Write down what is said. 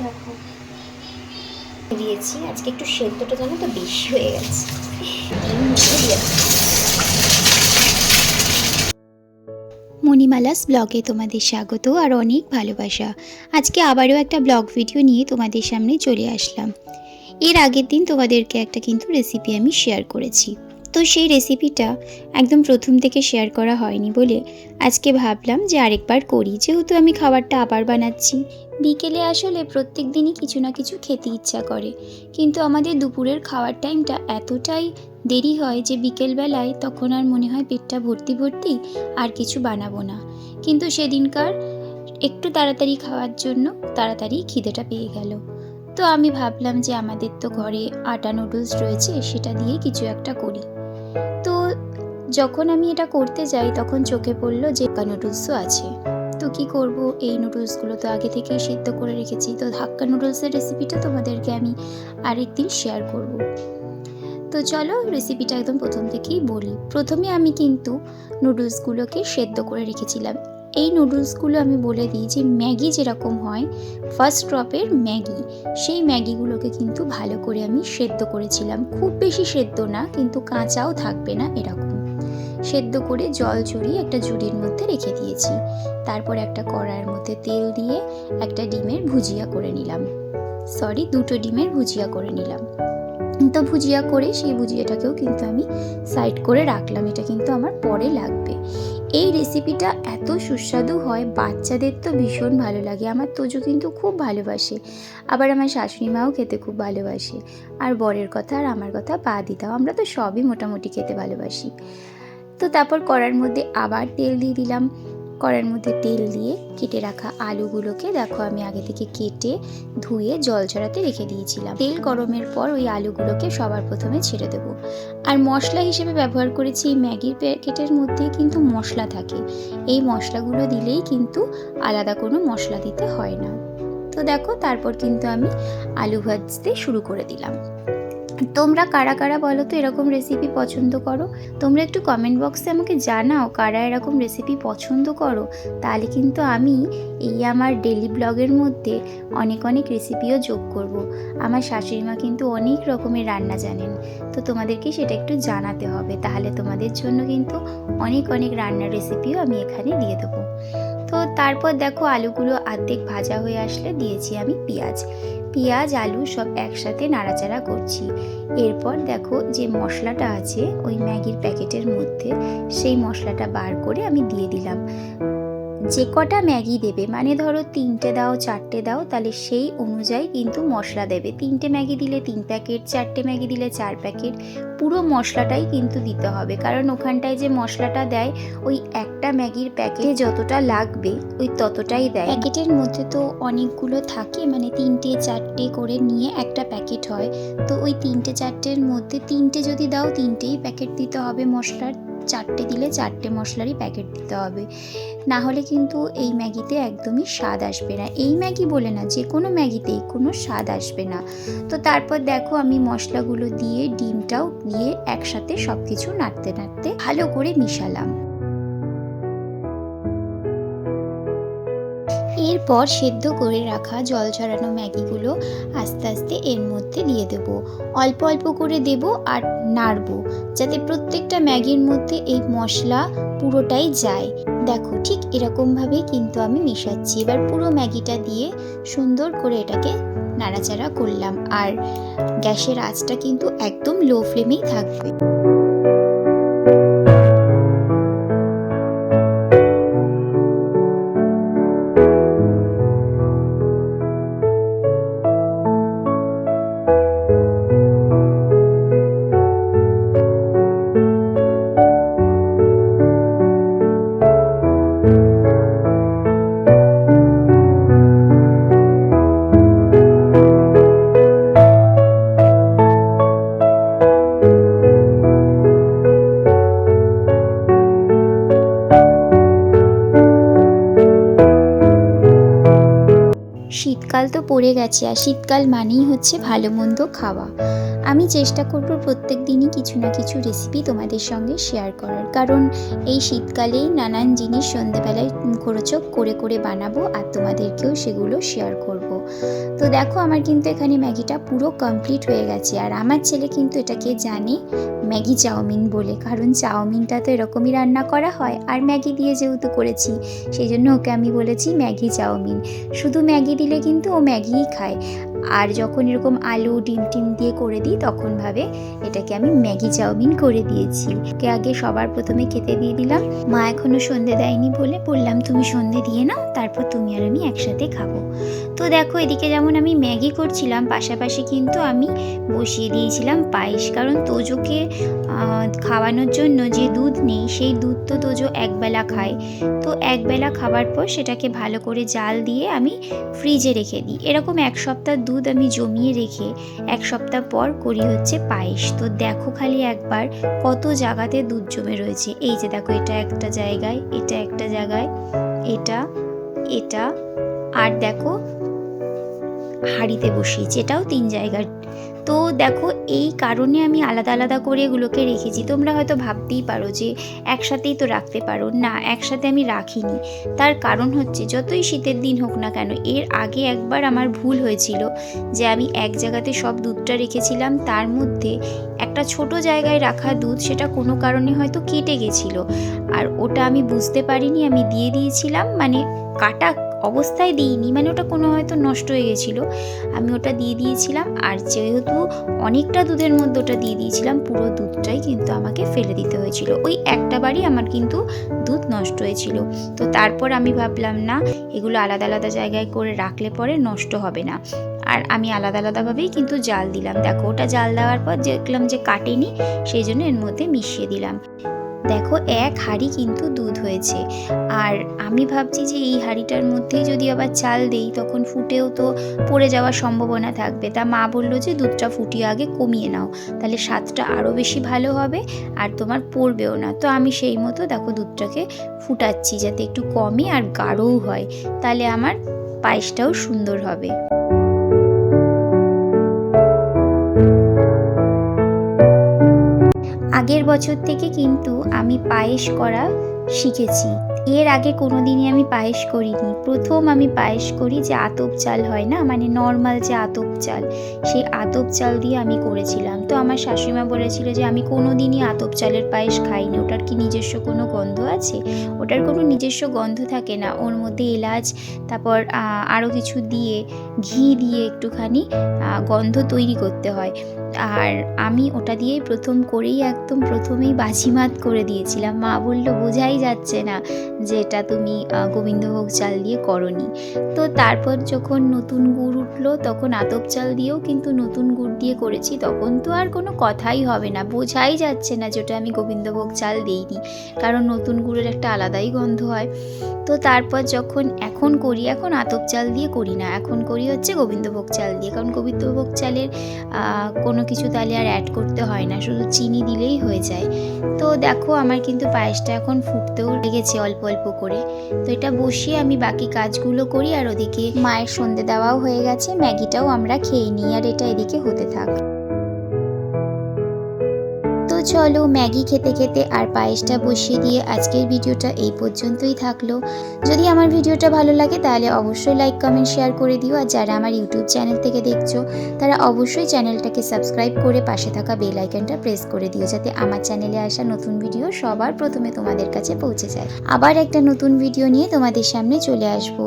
দেখো দিয়েছি, আজকে একটু সেদ্ধটা জানো তো বেশি হয়ে গেছে। মণিমালাস ব্লগে তোমাদের স্বাগত আর অনেক ভালোবাসা। আজকে আবারও একটা ব্লগ ভিডিও নিয়ে তোমাদের সামনে চলে আসলাম। এর আগের দিন তোমাদেরকে একটা কিন্তু রেসিপি আমি শেয়ার করেছি, তো সেই রেসিপিটা একদম প্রথম থেকে শেয়ার করা হয়নি বলে আজকে ভাবলাম যে আরেকবার করি, যেহেতু আমি খাবারটা আবার বানাচ্ছি। বিকেলে আসলে প্রত্যেক দিনই কিছু না কিছু খেতে ইচ্ছা করে, কিন্তু আমাদের দুপুরের খাওয়ার টাইমটা এতটাই দেরি হয় যে বিকেলবেলায় তখন আর মনে হয় পেটটা ভর্তি ভর্তি, আর কিছু বানাবো না। কিন্তু সেদিনকার একটু তাড়াতাড়ি খাওয়ার জন্য তাড়াতাড়ি খিদেটা পেয়ে গেল। তো আমি ভাবলাম যে আমাদের তো ঘরে আটা নুডলস রয়েছে, সেটা দিয়ে কিছু একটা করি। তো যখন আমি এটা করতে যাই তখন চোখে পড়লো যে হাক্কা নুডলসও আছে। তো কি করব, এই নুডলসগুলো তো আগে থেকেই সিদ্ধ করে রেখেছি, তো হাক্কা নুডলসের রেসিপিটা তোমাদেরকে আমি আরেকদিন শেয়ার করব। তো চলো রেসিপিটা একদম প্রথম থেকেই বলি। প্রথমে আমি কিন্তু নুডলসগুলোকে সেদ্ধ করে রেখেছিলাম। এই নুডলসগুলো আমি বলে দিই যে ম্যাগি যেরকম হয়, ফার্স্ট ক্রপের ম্যাগি, সেই ম্যাগিগুলোকে কিন্তু ভালো করে আমি সেদ্ধ করেছিলাম। খুব বেশি সেদ্ধ না, কিন্তু কাঁচাও থাকবে না এরকম সেদ্ধ করে জল ঝরিয়ে একটা ঝুড়ির মধ্যে রেখে দিয়েছি। তারপর একটা কড়াইয়ের মধ্যে তেল দিয়ে একটা ডিমের ভুজিয়া করে নিলাম, দুটো ডিমের ভুজিয়া করে নিলাম। তো ভুজিয়া করে সেই ভুজিয়াটাকেও কিন্তু আমি সাইড করে রাখলাম, এটা কিন্তু আমার পরে লাগবে। এই রেসিপিটা এত সুস্বাদু হয়, বাচ্চাদের তো ভীষণ ভালো লাগে। আমার তোজো কিন্তু খুব ভালোবাসে, আবার আমার শাশুড়ি মাও খেতে খুব ভালোবাসে। আর বরের কথা আর আমার কথা বাদ দিতাম, আমরা তো সবই মোটামুটি খেতে ভালোবাসি। তো তারপর কড়ার মধ্যে আবার তেল দিয়ে দিলাম। কড়ার মধ্যে তেল দিয়ে কেটে রাখা আলুগুলোকে দেখো আমি আগে থেকে কেটে ধুয়ে জল ঝরাতে রেখে দিয়েছিলাম। তেল গরমের পর ওই আলুগুলোকে সবার প্রথমে ছেড়ে দেবো। আর মশলা হিসেবে ব্যবহার করেছি এই ম্যাগির প্যাকেটের মধ্যে কিন্তু মশলা থাকে, এই মশলাগুলো দিলেই কিন্তু আলাদা কোনো মশলা দিতে হয় না। তো দেখো তারপর কিন্তু আমি আলু ভাজতে শুরু করে দিলাম। তোমরা কারা কারা বলো তো এরকম রেসিপি পছন্দ করো? তোমরা একটু কমেন্ট বক্সে আমাকে জানাও কারা এরকম রেসিপি পছন্দ করো, তাহলে কিন্তু আমি এই আমার ডেলি ব্লগের মধ্যে অনেক অনেক রেসিপিও যোগ করব। আমার শাশুড়ি মা কিন্তু অনেক রকমের রান্না জানেন, তো তোমাদেরকে সেটা একটু জানাতে হবে, তাহলে তোমাদের জন্য কিন্তু অনেক অনেক রান্নার রেসিপিও আমি এখানে দিয়ে দেবো। তো তারপর দেখো আলুগুলো অর্ধেক ভাজা হয়ে আসলে দিয়েছি আমি পেঁয়াজ আলু সব একসাথে নাড়াচাড়া করছি। এরপর দেখো যে মশলাটা আছে ওই ম্যাগির প্যাকেটের মধ্যে, সেই মশলাটা বার করে আমি দিয়ে দিলাম। যে কটা ম্যাগি দেবে, মানে ধরো 3টে দাও 4টে দাও, তাহলে সেই অনুযায়ী কিন্তু মশলা দেবে। 3টে ম্যাগি দিলে 3 প্যাকেট, 4টে ম্যাগি দিলে 4 প্যাকেট, পুরো মশলাটাই কিন্তু দিতে হবে। কারণ ওখানটায় যে মশলাটা দেয় ওই একটা ম্যাগির প্যাকেটে যতটা লাগবে ওই ততটাই দেয়। প্যাকেটের মধ্যে তো অনেকগুলো থাকে, মানে 3টে 4টে করে নিয়ে একটা প্যাকেট হয়। তো ওই 3টে 4টের মধ্যে 3টে যদি দাও 3টেই প্যাকেট দিতে হবে মশলার, 4টে দিলে 4টে মশলারই প্যাকেট দিতে হবে, না হলে কিন্তু এই ম্যাগিতে একদমই স্বাদ আসবে না। এই ম্যাগি বলে না, যে কোনো ম্যাগিতেই কোনো স্বাদ আসবে না। তো তারপর দেখো আমি মশলাগুলো দিয়ে ডিমটাও দিয়ে একসাথে সব কিছু নাড়তে নাড়তে ভালো করে মিশালাম। এরপর সেদ্ধ করে রাখা জল ঝরানো ম্যাগিগুলো আস্তে আস্তে এর মধ্যে দিয়ে দেব, অল্প অল্প করে দেব আর নাড়বো, যাতে প্রত্যেকটা ম্যাগির মধ্যে এই মশলা পুরোটাই যায়। দেখো ঠিক এরকমভাবেই কিন্তু আমি মেশাচ্ছি। এবার পুরো ম্যাগিটা দিয়ে সুন্দর করে এটাকে নাড়াচাড়া করলাম, আর গ্যাসের আঁচটা কিন্তু একদম লো ফ্লেমেই থাকবে। শীতকাল তো পড়ে গেছে, আর শীতকাল মানেই হচ্ছে ভালো মন্দ খাওয়া। আমি চেষ্টা করব প্রত্যেক দিনই কিছু না কিছু রেসিপি তোমাদের সঙ্গে শেয়ার করার, কারণ এই শীতকালেই নানান জিনিস সন্ধেবেলায় মুখরোচক করে করে বানাবো আর তোমাদেরকেও সেগুলো শেয়ার করব। তো দেখো আমার কিন্তু এখানে ম্যাগিটা পুরো কমপ্লিট হয়ে গেছে, আর আমার ছেলে কিন্তু এটাকে জানে ম্যাগি চাউমিন বলে, কারণ চাউমিনটা তো এরকমই রান্না করা হয়, আর ম্যাগি দিয়ে যেহেতু করেছি সেই জন্য ওকে আমি বলেছি ম্যাগি চাউমিন। শুধু ম্যাগি দিলে কিন্তু ও ম্যাগিই খায়, আর যখন এরকম আলু ডিম টিম দিয়ে করে দিই তখন ভাবে এটাকে আমি ম্যাগি চাউমিন করে দিয়েছি। ওকে আগে সবার প্রথমে খেতে দিয়ে দিলাম। মা এখনো সন্ধে দেয়নি বলে বললাম তুমি সন্ধে দিয়ে নাও, তারপর তুমি আর আমি একসাথে খাবো। তো দেখো এদিকে যেমন আমি ম্যাগি করছিলাম, পাশাপাশি কিন্তু আমি বসিয়ে দিয়েছিলাম পায়েস, কারণ তোজোকে খাওয়ানোর জন্য যে দুধ নেই সেই দুধ তো তোজো একবেলা খায়। তো একবেলা খাবার পর সেটাকে ভালো করে জাল দিয়ে আমি ফ্রিজে রেখে দিই। এরকম এক সপ্তাহ দুধ আমি জমিয়ে রেখে এক সপ্তাহ পর করি হচ্ছে পায়েস। তো দেখো খালি একবার কত জায়গাতে দুধ জমে রয়েছে। এই যে দেখো এটা একটা জায়গায়, এটা একটা জায়গায়, এটা এটা আর দেখো হাঁড়িতে বসিয়েছি, এটাও 3 জায়গার। তো দেখো এই কারণে আমি আলাদা আলাদা করে এগুলোকে রেখেছি। তোমরা হয়তো ভাবতেই পারো যে একসাথেই তো রাখতে পারো, না একসাথে আমি রাখিনি। তার কারণ হচ্ছে যতই শীতের দিন হোক না কেন, এর আগে একবার আমার ভুল হয়েছিল যে আমি এক জায়গাতে সব দুধটা রেখেছিলাম, তার মধ্যে একটা ছোট জায়গায় রাখা দুধ সেটা কোনো কারণে হয়তো কেটে গেছিলো, আর ওটা আমি বুঝতে পারিনি, আমি দিয়ে দিয়েছিলাম, মানে কাটা অবস্থায় দিইনি, মানে ওটা কোনো হয়তো নষ্ট হয়ে গেছিলো, আমি ওটা দিয়ে দিয়েছিলাম। আর যেহেতু অনেকটা দুধের মধ্যে ওটা দিয়ে দিয়েছিলাম, পুরো দুধটাই কিন্তু আমাকে ফেলে দিতে হয়েছিল। ওই একটা বারই আমার কিন্তু দুধ নষ্ট হয়েছিল। তো তারপর আমি ভাবলাম না, এগুলো আলাদা আলাদা জায়গায় করে রাখলে পরে নষ্ট হবে না, আর আমি আলাদা আলাদাভাবেই কিন্তু জাল দিলাম। দেখো ওটা জাল দেওয়ার পর দেখলাম যে কাটেনি, সেই জন্য এর মধ্যে মিশিয়ে দিলাম। দেখো এক হাঁড়ি কিন্তু দুধ হয়েছে, আর আমি ভাবছি যে এই হাঁড়িটার মধ্যেই যদি আবার চাল দেই তখন ফুটেও তো পড়ে যাওয়ার সম্ভাবনা থাকবে। তা মা বললো যে দুধটা ফুটিয়ে আগে কমিয়ে নাও, তাহলে স্বাদটা আরও বেশি ভালো হবে আর তোমার পড়বেও না। তো আমি সেই মতো দেখো দুধটাকে ফুটাচ্ছি যাতে একটু কমে আর গাঢ়ও হয়, তাহলে আমার পায়েসটাও সুন্দর হবে। আগের বছর থেকে কিন্তু আমি পায়েস করা শিখেছি। এর আগে কোনো দিনই আমি পায়েস করিনি। প্রথম আমি পায়েস করি যে আতপ চাল হয় না, মানে নর্মাল যে আতপ চাল, সেই আতপ চাল দিয়ে আমি করেছিলাম। তো আমার শাশুড়িমা বলেছিল যে আমি কোনো দিনই আতপ চালের পায়েস খাইনি, ওটার কি নিজস্ব কোনো গন্ধ আছে? ওটার কোনো নিজস্ব গন্ধ থাকে না, ওর মধ্যে এলাচ তারপর আরও কিছু দিয়ে ঘি দিয়ে একটুখানি গন্ধ তৈরি করতে হয়। আর আমি ওটা দিয়েই প্রথম করেই একদম প্রথমেই বাজিমাত করে দিয়েছিলাম। মা বলল বোঝাই যাচ্ছে না যে এটা তুমি গোবিন্দভোগ চাল দিয়ে করনি। তো তারপর যখন নতুন গুড় উঠলো তখন আতপ চাল দিয়েও কিন্তু নতুন গুড় দিয়ে করেছি, তখন তো আর কোনো কথাই হবে না, বোঝাই যাচ্ছে না যেটা আমি গোবিন্দভোগ চাল দিইনি, কারণ নতুন গুড়ের একটা আলাদাই গন্ধ হয়। তো তারপর যখন এখন করি, এখন আতপ চাল দিয়ে করি না, এখন করি হচ্ছে গোবিন্দভোগ চাল দিয়ে, কারণ গোবিন্দভোগ চালের কোনো কিছু তাহলে আর অ্যাড করতে হয় না, শুধু চিনি দিলেই হয়ে যায়। তো দেখো আমার কিন্তু পায়েসটা এখন ফুটতেও লেগেছে অল্প অল্প করে। তো এটা বসিয়ে আমি বাকি কাজগুলো করি, আর ওদিকে মায়ের সন্ধে দেওয়াও হয়ে গেছে, ম্যাগিটাও আমরা খেয়ে নিই, আর এটা এদিকে হতে থাক। তো চলো ম্যাগি খেতে খেতে আর পায়েসটা বসিয়ে দিয়ে আজকের ভিডিওটা এই পর্যন্তই থাকলো। যদি আমার ভিডিওটা ভালো লাগে তাহলে অবশ্যই লাইক কমেন্ট শেয়ার করে দিও, আর যারা আমার ইউটিউব চ্যানেল থেকে দেখছো তারা অবশ্যই চ্যানেলটাকে সাবস্ক্রাইব করে পাশে থাকা বেল আইকনটা প্রেস করে দিও, যাতে আমার চ্যানেলে আসা নতুন ভিডিও সবার প্রথমে তোমাদের কাছে পৌঁছে যায়। আবার একটা নতুন ভিডিও নিয়ে তোমাদের সামনে চলে আসবো।